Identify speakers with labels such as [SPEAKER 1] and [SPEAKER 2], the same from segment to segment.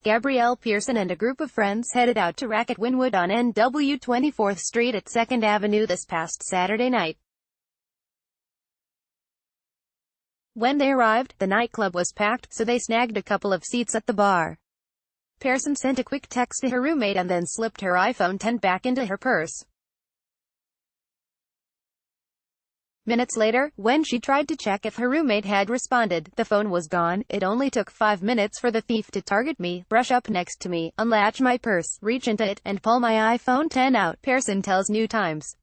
[SPEAKER 1] Gabrielle Pearson and a group of friends headed out to Rácket Wynwood on NW 24th Street at 2nd Avenue this past Saturday night. When they arrived, the nightclub was packed, so they snagged a couple of seats at the bar. Pearson sent a quick text to her roommate and then slipped her iPhone X back into her purse. Minutes later, when she tried to check if her roommate had responded, the phone was gone. It only took 5 minutes for the thief to target me, brush up next to me, unlatch my purse, reach into it, and pull my iPhone X out, Pearson tells New Times.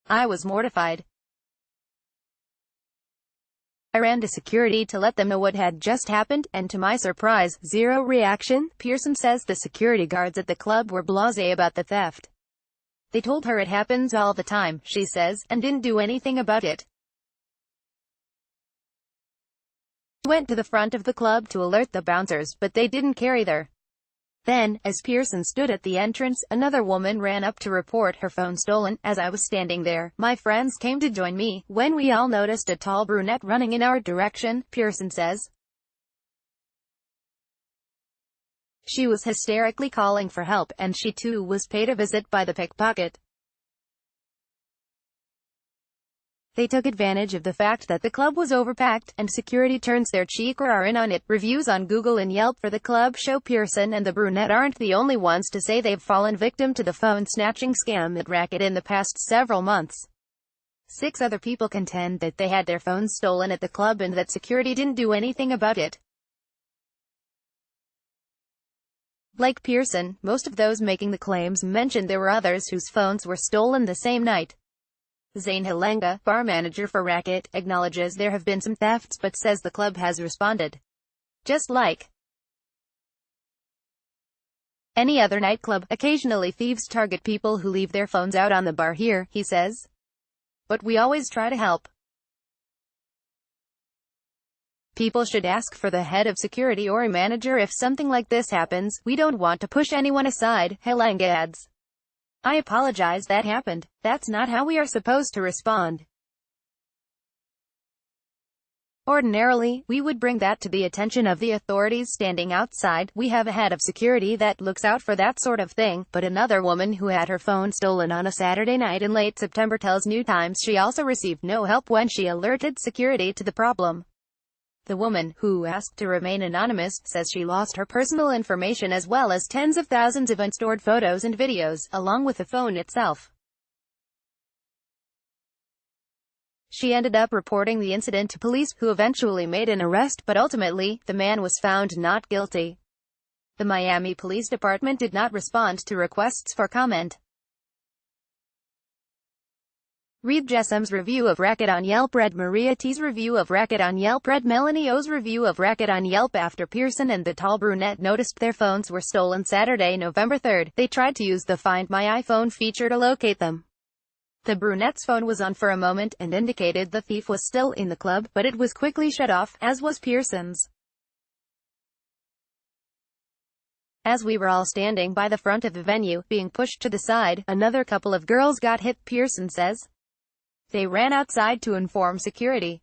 [SPEAKER 1] I was mortified. I ran to security to let them know what had just happened, and to my surprise, zero reaction. Pearson says the security guards at the club were blasé about the theft. They told her it happens all the time, she says, and didn't do anything about it. She went to the front of the club to alert the bouncers, but they didn't carry her. Then, as Pearson stood at the entrance, another woman ran up to report her phone stolen. As I was standing there, my friends came to join me, when we all noticed a tall brunette running in our direction, Pearson says. She was hysterically calling for help, and she too was paid a visit by the pickpocket. They took advantage of the fact that the club was overpacked, and security turns their cheek or are in on it. Reviews on Google and Yelp for the club show Pearson and the brunette aren't the only ones to say they've fallen victim to the phone-snatching scam at Rácket in the past several months. 6 other people contend that they had their phones stolen at the club and that security didn't do anything about it. Like Pearson, most of those making the claims mentioned there were others whose phones were stolen the same night. Zain Halenga, bar manager for Rácket, acknowledges there have been some thefts but says the club has responded. Just like any other nightclub, occasionally thieves target people who leave their phones out on the bar here, he says. But we always try to help. People should ask for the head of security or a manager if something like this happens. We don't want to push anyone aside, Halenga adds. I apologize that happened. That's not how we are supposed to respond. Ordinarily, we would bring that to the attention of the authorities standing outside. We have a head of security that looks out for that sort of thing. But another woman who had her phone stolen on a Saturday night in late September tells New Times she also received no help when she alerted security to the problem. The woman, who asked to remain anonymous, says she lost her personal information as well as tens of thousands of unstored photos and videos, along with the phone itself. She ended up reporting the incident to police, who eventually made an arrest, but ultimately, the man was found not guilty. The Miami Police Department did not respond to requests for comment. Read Jessam's review of Rácket on Yelp. Read Maria T's review of Rácket on Yelp. Read Melanie O's review of Rácket on Yelp. After Pearson and the tall brunette noticed their phones were stolen Saturday, November 3rd, they tried to use the Find My iPhone feature to locate them. The brunette's phone was on for a moment, and indicated the thief was still in the club, but it was quickly shut off, as was Pearson's. As we were all standing by the front of the venue, being pushed to the side, another couple of girls got hit, Pearson says. They ran outside to inform security.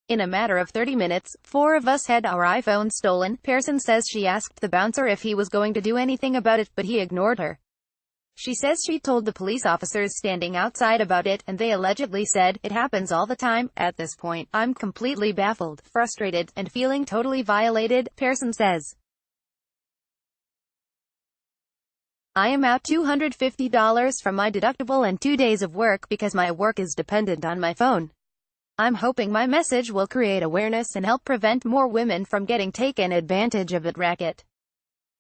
[SPEAKER 1] In a matter of 30 minutes, 4 of us had our iPhones stolen. Pearson says she asked the bouncer if he was going to do anything about it, but he ignored her. She says she told the police officers standing outside about it, and they allegedly said, "It happens all the time." At this point, I'm completely baffled, frustrated, and feeling totally violated, Pearson says. I am out $250 from my deductible and 2 days of work because my work is dependent on my phone. I'm hoping my message will create awareness and help prevent more women from getting taken advantage of at Rácket.